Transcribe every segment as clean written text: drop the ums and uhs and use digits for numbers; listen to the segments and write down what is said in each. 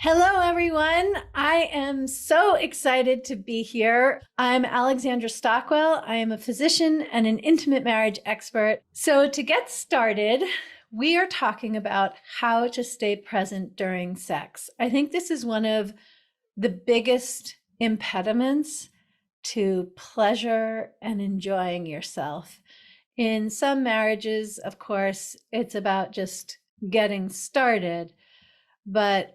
Hello, everyone. I am so excited to be here. I'm Alexandra Stockwell. I am a physician and an intimate marriage expert. So, to get started, we are talking about how to stay present during sex. I think this is one of the biggest impediments to pleasure and enjoying yourself. In some marriages, of course, it's about just getting started, but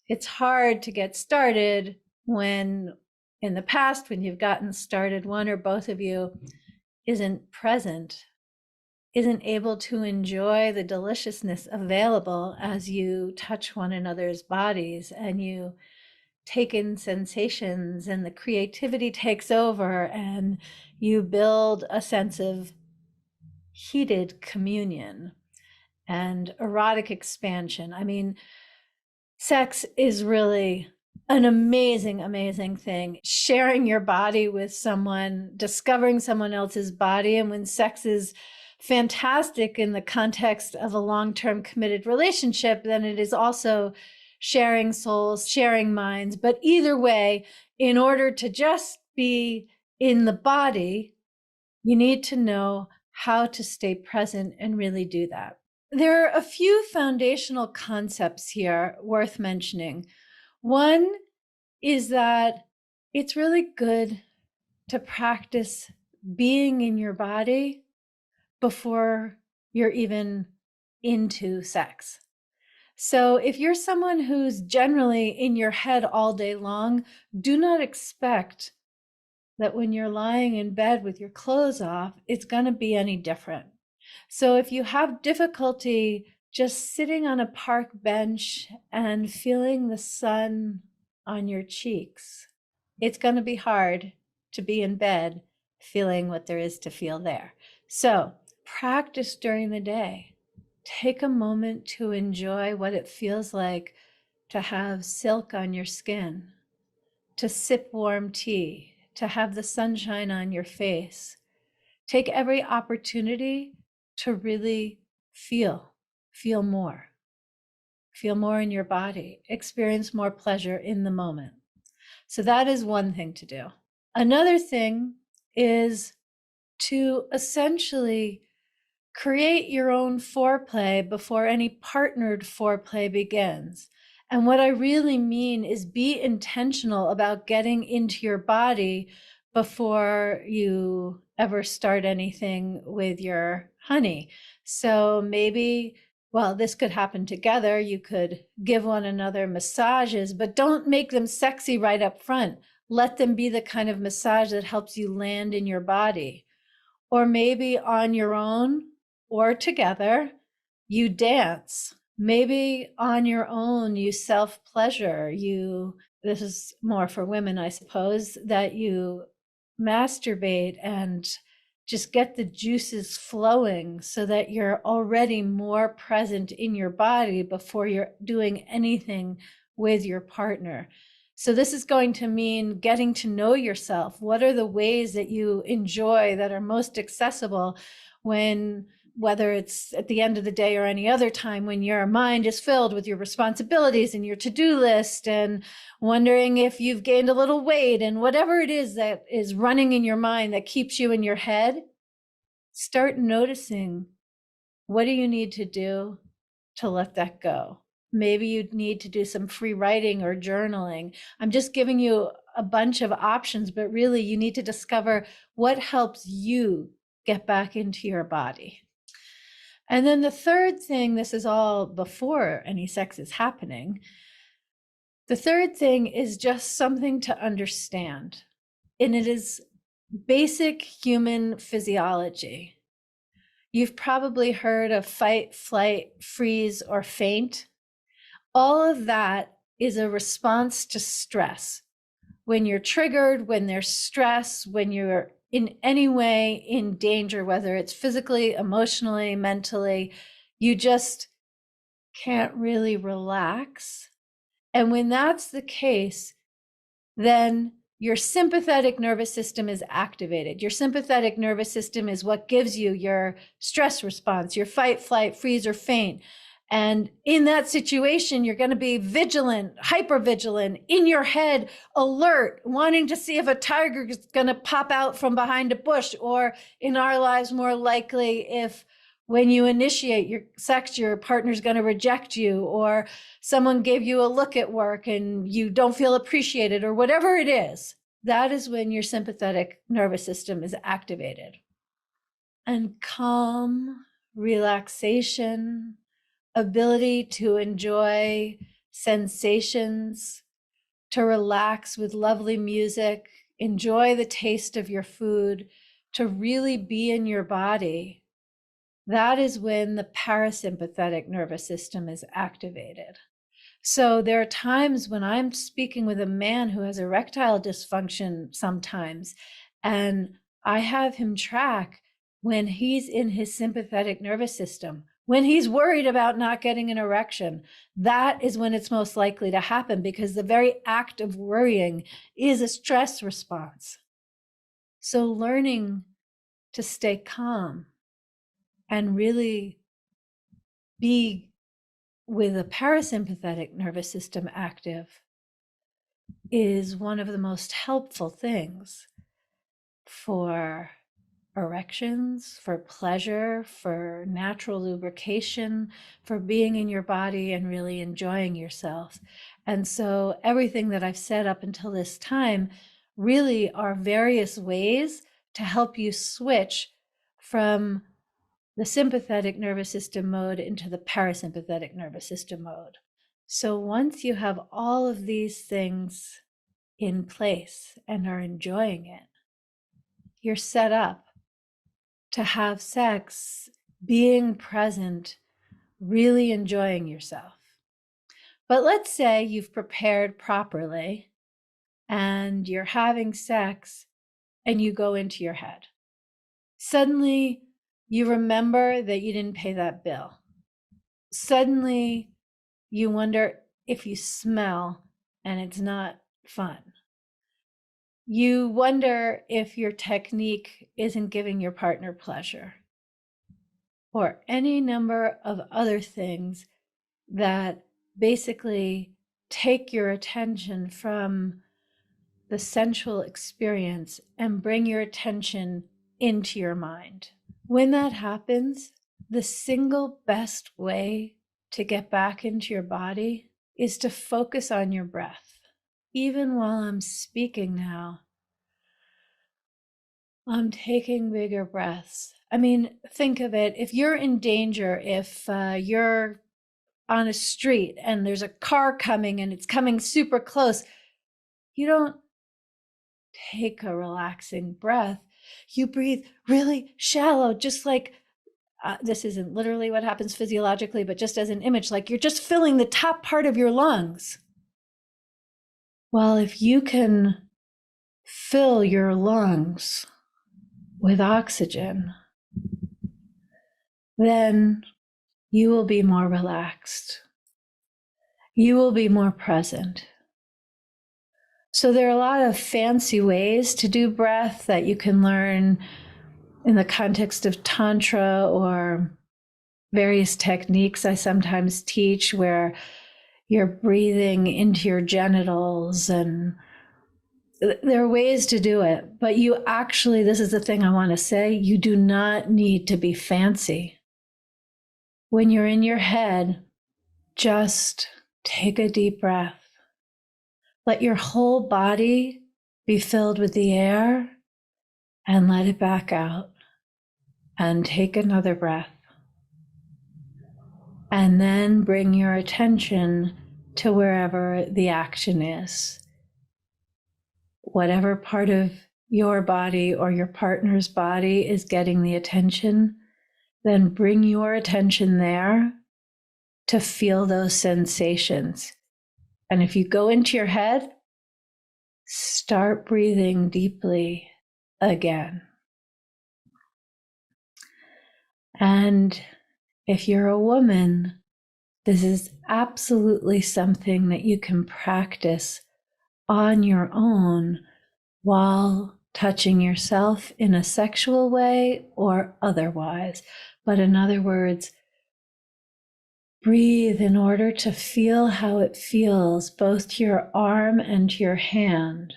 it's hard to get started when in the past, when you've gotten started, one or both of you isn't present, isn't able to enjoy the deliciousness available as you touch one another's bodies and you take in sensations and the creativity takes over and you build a sense of heated communion and erotic expansion. I mean, sex is really an amazing, amazing thing. Sharing your body with someone, discovering someone else's body. And when sex is fantastic in the context of a long-term committed relationship, then it is also sharing souls, sharing minds. But either way, in order to just be in the body, you need to know how to stay present and really do that. There are a few foundational concepts here worth mentioning. One is that it's really good to practice being in your body before you're even into sex. So if you're someone who's generally in your head all day long, do not expect that when you're lying in bed with your clothes off, it's going to be any different. So if you have difficulty just sitting on a park bench and feeling the sun on your cheeks, it's going to be hard to be in bed feeling what there is to feel there. So practice during the day. Take a moment to enjoy what it feels like to have silk on your skin, to sip warm tea, to have the sunshine on your face. Take every opportunity to really feel more in your body, experience more pleasure in the moment. So that is one thing to do. Another thing is to essentially create your own foreplay before any partnered foreplay begins. And what I really mean is be intentional about getting into your body before you ever start anything with your honey. So maybe, well, this could happen together. You could give one another massages, but don't make them sexy right up front. Let them be the kind of massage that helps you land in your body. Or maybe on your own or together, you dance. Maybe on your own, you self-pleasure. This is more for women, I suppose, that you masturbate and just get the juices flowing so that you're already more present in your body before you're doing anything with your partner. So this is going to mean getting to know yourself. What are the ways that you enjoy that are most accessible whether it's at the end of the day or any other time when your mind is filled with your responsibilities and your to-do list and wondering if you've gained a little weight and whatever it is that is running in your mind that keeps you in your head, start noticing, what do you need to do to let that go? Maybe you need to do some free writing or journaling. I'm just giving you a bunch of options, but really you need to discover what helps you get back into your body. And then the third thing, this is all before any sex is happening. The third thing is just something to understand. And it is basic human physiology. You've probably heard of fight, flight, freeze, or faint. All of that is a response to stress. When you're triggered, when there's stress, when you're in any way in danger, whether it's physically, emotionally, mentally, you just can't really relax. And when that's the case, then your sympathetic nervous system is activated. Your sympathetic nervous system is what gives you your stress response, your fight, flight, freeze, or faint. And in that situation, you're going to be vigilant, hyper vigilant, in your head, alert, wanting to see if a tiger is going to pop out from behind a bush, or in our lives, more likely if when you initiate your sex, your partner's going to reject you, or someone gave you a look at work and you don't feel appreciated, or whatever it is. That is when your sympathetic nervous system is activated. And calm, relaxation, ability to enjoy sensations, to relax with lovely music, enjoy the taste of your food, to really be in your body. That is when the parasympathetic nervous system is activated. So there are times when I'm speaking with a man who has erectile dysfunction sometimes, and I have him track when he's in his sympathetic nervous system, when he's worried about not getting an erection. That is when it's most likely to happen, because the very act of worrying is a stress response. So learning to stay calm and really be with a parasympathetic nervous system active is one of the most helpful things for erections, for pleasure, for natural lubrication, for being in your body and really enjoying yourself. And so everything that I've said up until this time really are various ways to help you switch from the sympathetic nervous system mode into the parasympathetic nervous system mode. So once you have all of these things in place and are enjoying it, you're set up to have sex, being present, really enjoying yourself. But let's say you've prepared properly and you're having sex and you go into your head. Suddenly, you remember that you didn't pay that bill. Suddenly, you wonder if you smell and it's not fun. You wonder if your technique isn't giving your partner pleasure, or any number of other things that basically take your attention from the sensual experience and bring your attention into your mind. When that happens, the single best way to get back into your body is to focus on your breath. Even while I'm speaking now, I'm taking bigger breaths. I mean, think of it. If you're in danger, if you're on a street and there's a car coming and it's coming super close, you don't take a relaxing breath. You breathe really shallow, just like this isn't literally what happens physiologically, but just as an image, like you're just filling the top part of your lungs. Well, if you can fill your lungs with oxygen, then you will be more relaxed. You will be more present. So there are a lot of fancy ways to do breath that you can learn in the context of Tantra or various techniques I sometimes teach where you're breathing into your genitals, and there are ways to do it. But you actually, this is the thing I want to say, you do not need to be fancy. When you're in your head, just take a deep breath. Let your whole body be filled with the air and let it back out. And take another breath. And then bring your attention to wherever the action is. Whatever part of your body or your partner's body is getting the attention, then bring your attention there to feel those sensations. And if you go into your head, start breathing deeply again. And if you're a woman, this is absolutely something that you can practice on your own while touching yourself in a sexual way or otherwise. But in other words, breathe in order to feel how it feels, both to your arm and to your hand.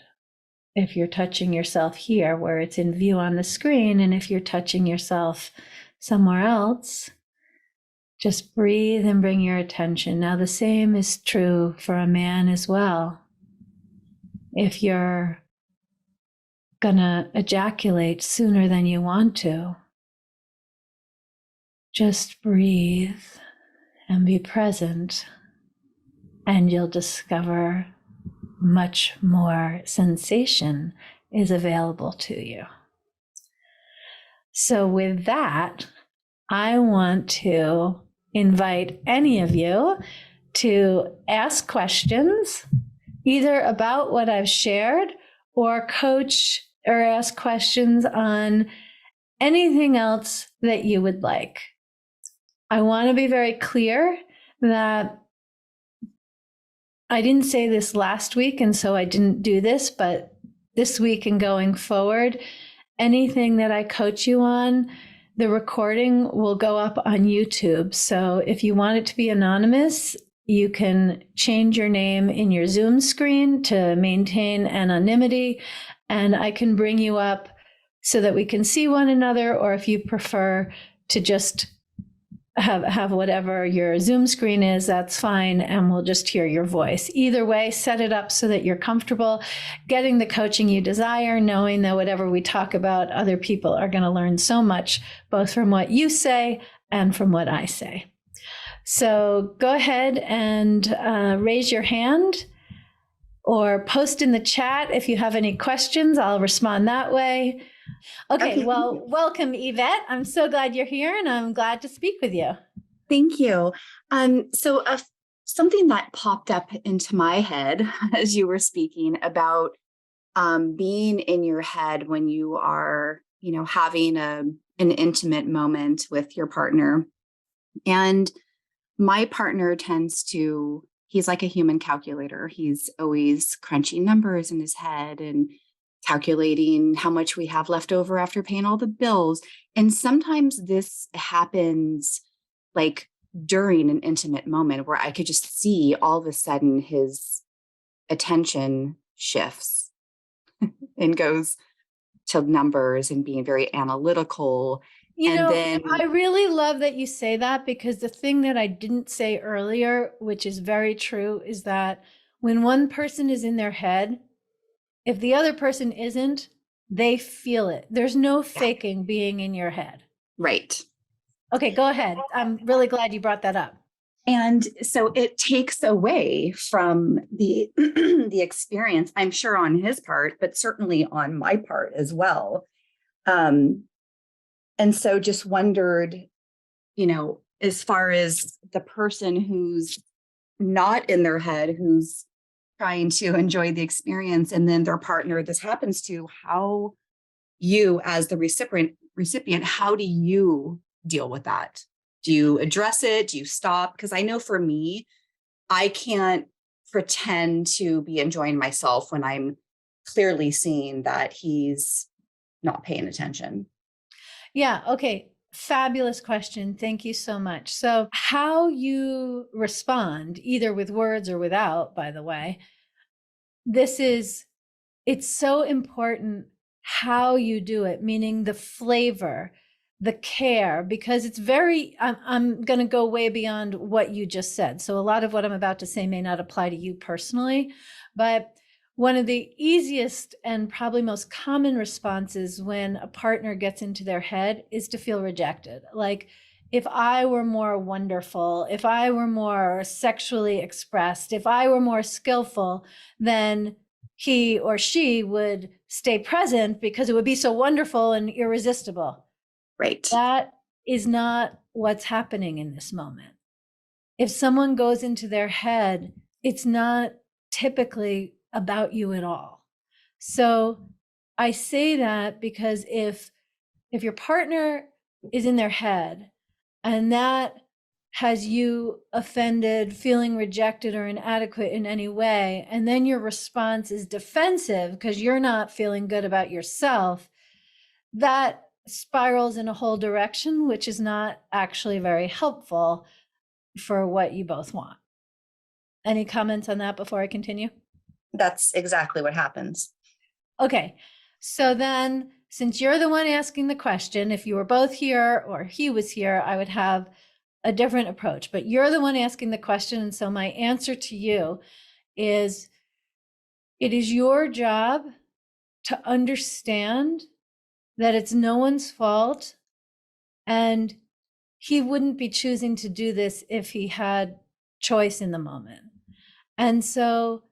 If you're touching yourself here, where it's in view on the screen, and if you're touching yourself somewhere else, just breathe and bring your attention. Now, the same is true for a man as well. If you're gonna ejaculate sooner than you want to, just breathe and be present, and you'll discover much more sensation is available to you. So with that, I want to invite any of you to ask questions, either about what I've shared or coach or ask questions on anything else that you would like. I want to be very clear that I didn't say this last week, and so I didn't do this, but this week and going forward, anything that I coach you on, the recording will go up on YouTube. So if you want it to be anonymous, you can change your name in your Zoom screen to maintain anonymity, and I can bring you up so that we can see one another, or if you prefer to just have whatever your Zoom screen is, that's fine, and we'll just hear your voice. Either way, set it up so that you're comfortable getting the coaching you desire, knowing that whatever we talk about, other people are going to learn so much, both from what you say and from what I say. So go ahead and raise your hand or post in the chat if you have any questions. I'll respond that way. Okay, well, welcome, Yvette. I'm so glad you're here, and I'm glad to speak with you. Thank you. So something that popped up into my head as you were speaking about being in your head when you are, having an intimate moment with your partner. And my partner he's like a human calculator. He's always crunching numbers in his head and calculating how much we have left over after paying all the bills. And sometimes this happens like during an intimate moment where I could just see all of a sudden his attention shifts and goes to numbers and being very analytical. I really love that you say that, because the thing that I didn't say earlier, which is very true, is that when one person is in their head, if the other person isn't, they feel it. There's no faking being in your head. Right. Okay, go ahead. I'm really glad you brought that up. And so it takes away from the the experience, I'm sure on his part, but certainly on my part as well. And so just wondered, as far as the person who's not in their head, who's trying to enjoy the experience, and then their partner this happens to, how you as the recipient, how do you deal with that? Do you address it? Do you stop? Because I know for me, I can't pretend to be enjoying myself when I'm clearly seeing that he's not paying attention. Yeah. Okay. Fabulous question. Thank you so much. So how you respond, either with words or without, by the way, it's so important how you do it, meaning the flavor, the care, because I'm going to go way beyond what you just said. So a lot of what I'm about to say may not apply to you personally, but one of the easiest and probably most common responses when a partner gets into their head is to feel rejected. Like, if I were more wonderful, if I were more sexually expressed, if I were more skillful, then he or she would stay present because it would be so wonderful and irresistible. Right. That is not what's happening in this moment. If someone goes into their head, it's not typically about you at all. So I say that because if your partner is in their head and that has you offended, feeling rejected or inadequate in any way, and then your response is defensive because you're not feeling good about yourself, that spirals in a whole direction, which is not actually very helpful. for what you both want. Any comments on that before I continue? That's exactly what happens. Okay. So then, since you're the one asking the question, if you were both here or he was here, I would have a different approach. But you're the one asking the question. And so my answer to you is, it is your job to understand that it's no one's fault, and he wouldn't be choosing to do this if he had choice in the moment. And so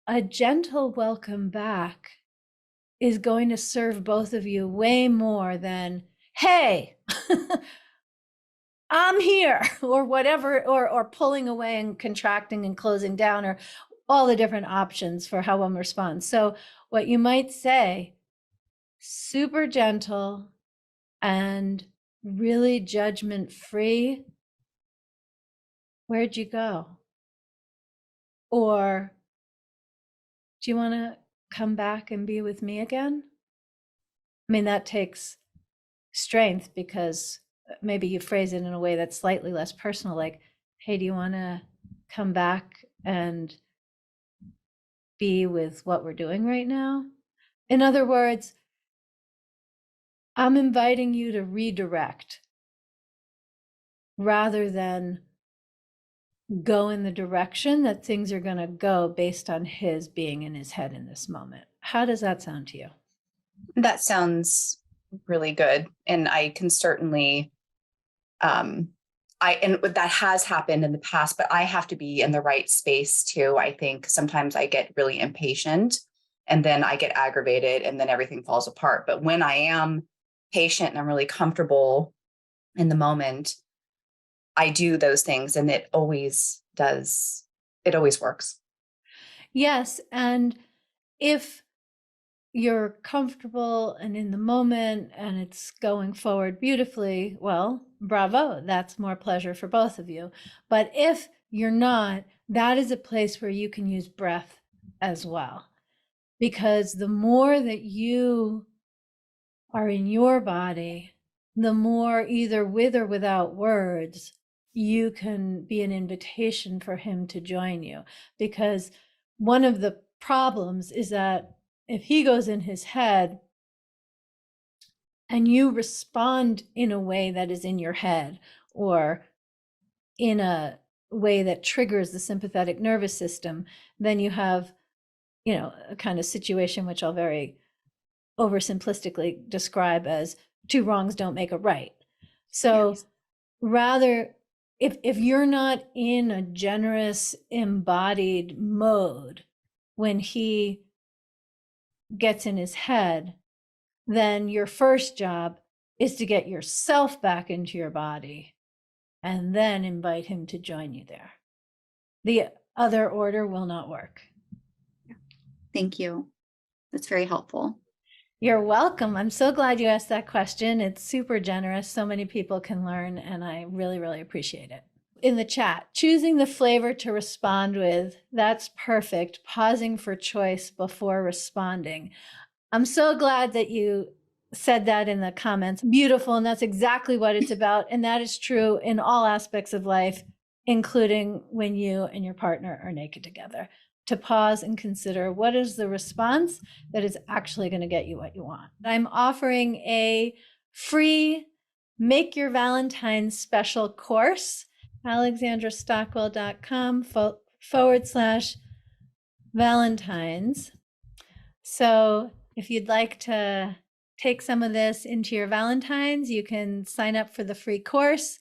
a gentle welcome back is going to serve both of you way more than, hey, I'm here, or whatever, or pulling away and contracting and closing down, or all the different options for how one responds. So what you might say, super gentle and really judgment free, where'd you go? Or do you want to come back and be with me again? I mean, that takes strength, because maybe you phrase it in a way that's slightly less personal, like, hey, do you want to come back and be with what we're doing right now? In other words, I'm inviting you to redirect rather than go in the direction that things are going to go based on his being in his head in this moment. How does that sound to you? That sounds really good. And I can certainly, and that has happened in the past, but I have to be in the right space too. I think sometimes I get really impatient and then I get aggravated and then everything falls apart. But when I am patient and I'm really comfortable in the moment, I do those things and it always does. It always works. Yes. And if you're comfortable and in the moment and it's going forward beautifully, well, bravo, that's more pleasure for both of you. But if you're not, that is a place where you can use breath as well. Because the more that you are in your body, the more, either with or without words, you can be an invitation for him to join you. Because one of the problems is that if he goes in his head and you respond in a way that is in your head, or in a way that triggers the sympathetic nervous system, then you have, a kind of situation which I'll very oversimplistically describe as two wrongs don't make a right. So yes. Rather, if you're not in a generous, embodied mode when he gets in his head, then your first job is to get yourself back into your body and then invite him to join you there. The other order will not work. Thank you. That's very helpful. You're welcome. I'm so glad you asked that question. It's super generous. So many people can learn, and I really, really appreciate it. In the chat, choosing the flavor to respond with, that's perfect. Pausing for choice before responding. I'm so glad that you said that in the comments. Beautiful. And that's exactly what it's about. And that is true in all aspects of life, including when you and your partner are naked together. To pause and consider, what is the response that is actually going to get you what you want. I'm offering a free Make Your Valentine's special course, alexandrastockwell.com/Valentines. So if you'd like to take some of this into your Valentines, you can sign up for the free course.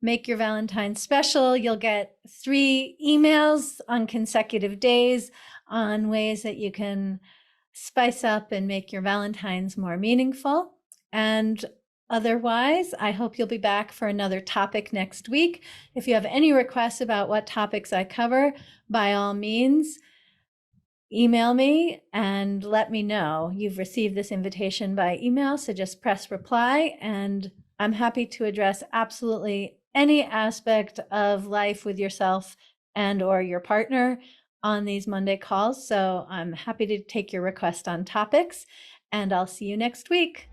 Make Your Valentine's special. You'll get 3 emails on consecutive days on ways that you can spice up and make your Valentine's more meaningful. And otherwise, I hope you'll be back for another topic next week. If you have any requests about what topics I cover, by all means, email me and let me know. You've received this invitation by email, so just press reply, and I'm happy to address absolutely any aspect of life with yourself and or your partner on these Monday calls. So I'm happy to take your request on topics, and I'll see you next week.